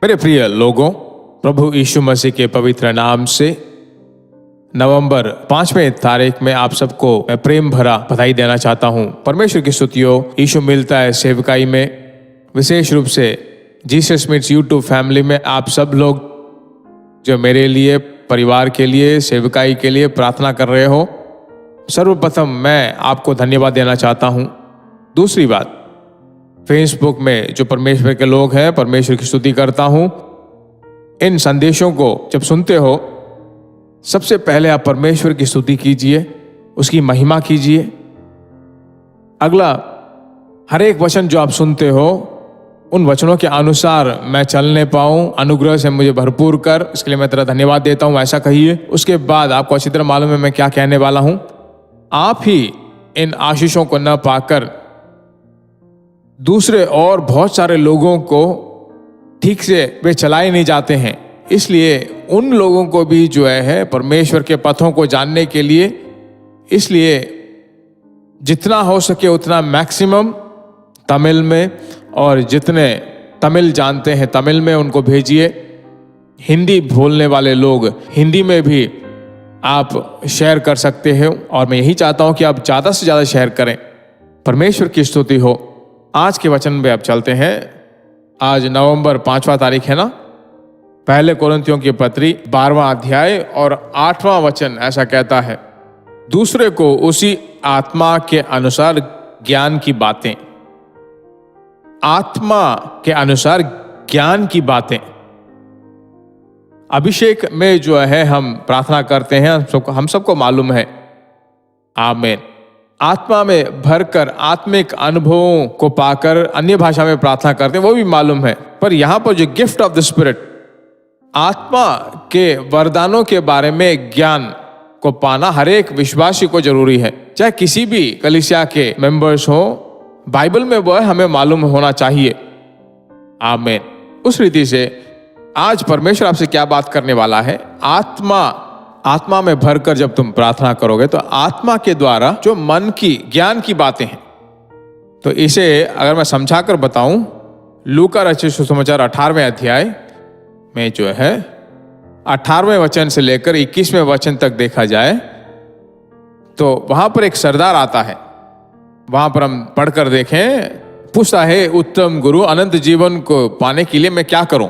मेरे प्रिय लोगों, प्रभु यीशु मसीह के पवित्र नाम से नवंबर 5वें तारीख में आप सबको मैं प्रेम भरा बधाई देना चाहता हूं। परमेश्वर की स्तुति हो। यीशु मिलता है सेवकाई में, विशेष रूप से जीसस मीट्स यूट्यूब फैमिली में आप सब लोग जो मेरे लिए, परिवार के लिए, सेवकाई के लिए प्रार्थना कर रहे हो, सर्वप्रथम मैं आपको धन्यवाद देना चाहता हूं। दूसरी बात, फेसबुक में जो परमेश्वर के लोग हैं, परमेश्वर की स्तुति करता हूं। इन संदेशों को जब सुनते हो, सबसे पहले आप परमेश्वर की स्तुति कीजिए, उसकी महिमा कीजिए। अगला, हर एक वचन जो आप सुनते हो, उन वचनों के अनुसार मैं चलने पाऊं, अनुग्रह से मुझे भरपूर कर, इसके लिए मैं तेरा धन्यवाद देता हूं, ऐसा कहिए। उसके बाद आपको अच्छी तरह मालूम है मैं क्या कहने वाला हूं। आप ही इन आशीषों को न पाकर दूसरे और बहुत सारे लोगों को ठीक से वे चलाए नहीं जाते हैं, इसलिए उन लोगों को भी जो है परमेश्वर के पथों को जानने के लिए, इसलिए जितना हो सके उतना मैक्सिमम तमिल में, और जितने तमिल जानते हैं तमिल में उनको भेजिए। हिंदी बोलने वाले लोग हिंदी में भी आप शेयर कर सकते हो, और मैं यही चाहता हूं कि आप ज़्यादा से ज़्यादा शेयर करें। परमेश्वर की स्तुति हो। आज के वचन में अब चलते हैं। आज नवंबर 5वां तारीख है ना। पहले कोरिन्थियों की पत्री 12वां अध्याय और 8वां वचन ऐसा कहता है, दूसरे को उसी आत्मा के अनुसार ज्ञान की बातें। आत्मा के अनुसार ज्ञान की बातें। अभिषेक में जो है हम प्रार्थना करते हैं, हम सबको मालूम है। आमीन। आत्मा में भरकर आत्मिक अनुभवों को पाकर अन्य भाषा में प्रार्थना करते हैं, वो भी मालूम है। पर यहां पर जो गिफ्ट ऑफ द स्पिरिट, आत्मा के वरदानों के बारे में ज्ञान को पाना हर एक विश्वासी को जरूरी है, चाहे किसी भी कलीसिया के मेंबर्स हो। बाइबल में वो हमें मालूम होना चाहिए। आमीन। उस रीति से आज परमेश्वर आपसे क्या बात करने वाला है। आत्मा में भरकर जब तुम प्रार्थना करोगे तो आत्मा के द्वारा जो मन की ज्ञान की बातें हैं, तो इसे अगर मैं समझाकर बताऊं, लूका रचित सुसमाचार 18वें अध्याय में जो है 18वें वचन से लेकर 21वें वचन तक देखा जाए तो वहां पर एक सरदार आता है। वहां पर हम पढ़कर देखें, पूछता है, उत्तम गुरु, अनंत जीवन को पाने के लिए मैं क्या करूं?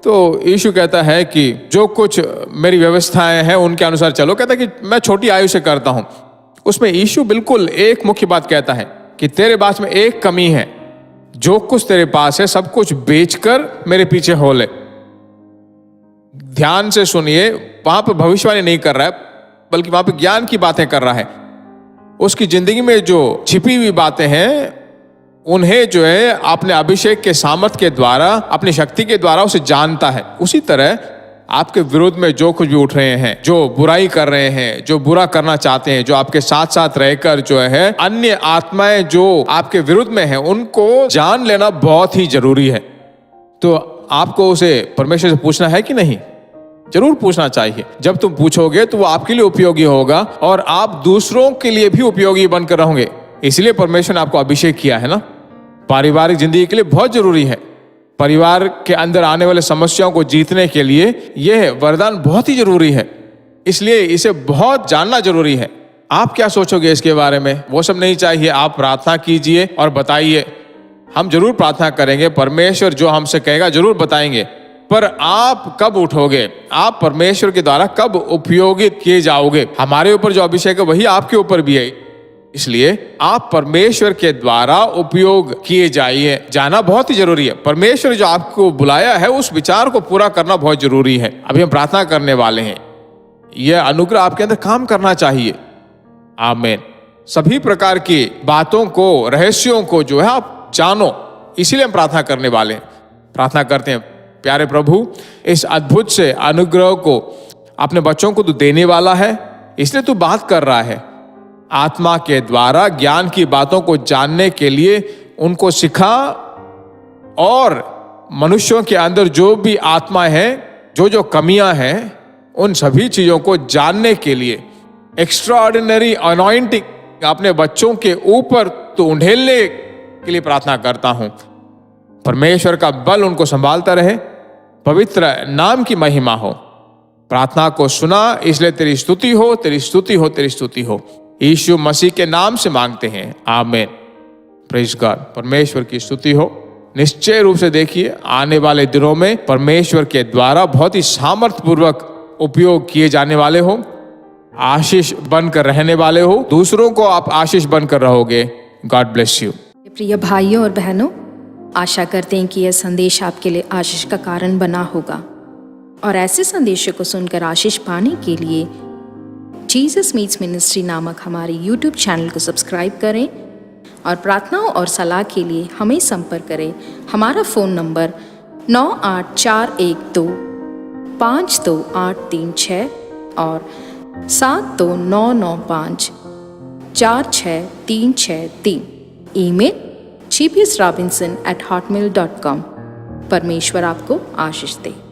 तो यीशु कहता है कि जो कुछ मेरी व्यवस्थाएं हैं उनके अनुसार चलो। कहता है कि मैं छोटी आयु से करता हूं। उसमें यीशु बिल्कुल एक मुख्य बात कहता है कि तेरे पास में एक कमी है, जो कुछ तेरे पास है सब कुछ बेचकर मेरे पीछे हो ले। ध्यान से सुनिए, वहां पर भविष्यवाणी नहीं कर रहा है, बल्कि वहां पर ज्ञान की बातें कर रहा है। उसकी जिंदगी में जो छिपी हुई बातें हैं उन्हें जो है अपने अभिषेक के सामर्थ के द्वारा, अपनी शक्ति के द्वारा उसे जानता है। उसी तरह आपके विरोध में जो कुछ भी उठ रहे हैं, जो बुराई कर रहे हैं, जो बुरा करना चाहते हैं, जो आपके साथ साथ रहकर जो है अन्य आत्माएं जो आपके विरुद्ध में हैं, उनको जान लेना बहुत ही जरूरी है। तो आपको उसे परमेश्वर से पूछना है कि नहीं? जरूर पूछना चाहिए। जब तुम पूछोगे तो वो आपके लिए उपयोगी होगा और आप दूसरों के लिए भी उपयोगी बनकर रहोगे। इसलिए परमेश्वर ने आपको अभिषेक किया है ना। पारिवारिक जिंदगी के लिए बहुत जरूरी है। परिवार के अंदर आने वाले समस्याओं को जीतने के लिए यह वरदान बहुत ही जरूरी है, इसलिए इसे बहुत जानना जरूरी है। आप क्या सोचोगे इसके बारे में, वो सब नहीं चाहिए। आप प्रार्थना कीजिए और बताइए। हम जरूर प्रार्थना करेंगे, परमेश्वर जो हमसे कहेगा जरूर बताएंगे। पर आप कब उठोगे, आप परमेश्वर के द्वारा कब उपयोगित किए जाओगे? हमारे ऊपर जो अभिषेक है वही आपके ऊपर भी है, इसलिए आप परमेश्वर के द्वारा उपयोग किए जाइए। जाना बहुत ही जरूरी है। परमेश्वर जो आपको बुलाया है उस विचार को पूरा करना बहुत जरूरी है। अभी हम प्रार्थना करने वाले हैं, यह अनुग्रह आपके अंदर काम करना चाहिए। आमीन। सभी प्रकार की बातों को, रहस्यों को जो है आप जानो, इसीलिए हम प्रार्थना करने वाले हैं। प्रार्थना करते हैं, प्यारे प्रभु, इस अद्भुत से अनुग्रह को अपने बच्चों को तू देने वाला है, इसलिए तू बात कर रहा है। आत्मा के द्वारा ज्ञान की बातों को जानने के लिए उनको सिखा, और मनुष्यों के अंदर जो भी आत्मा है, जो जो कमियां हैं, उन सभी चीजों को जानने के लिए एक्स्ट्राऑर्डिनरी अनॉइंटिंग अपने बच्चों के ऊपर तो उंडेलने के लिए प्रार्थना करता हूं। परमेश्वर का बल उनको संभालता रहे, पवित्र नाम की महिमा हो। प्रार्थना को सुना इसलिए तेरी स्तुति हो, तेरी स्तुति हो, तेरी स्तुति हो। यीशु मसीह के नाम से मांगते हैं, आमीन। Praise God. परमेश्वर की स्तुति हो। निश्चय रूप से देखिए आने वाले दिनों में परमेश्वर के द्वारा बहुत ही सामर्थ्यपूर्वक उपयोग किए जाने वाले हो, आशीष बनकर रहने वाले हो, दूसरों को आप आशीष बनकर रहोगे। God bless you. प्रिय भाइयों और बहनों, आशा करते हैं कि यह संदेश आपके लिए आशीष का कारण बना होगा और ऐसे संदेशों को सुनकर आशीष पाने के लिए जीसस मीट्स मिनिस्ट्री नामक हमारे YouTube चैनल को सब्सक्राइब करें और प्रार्थनाओं और सलाह के लिए हमें संपर्क करें। हमारा फ़ोन नंबर 9841252836 और 7299546363। Email gbsrobinson@hotmail.com। परमेश्वर आपको आशीष दे।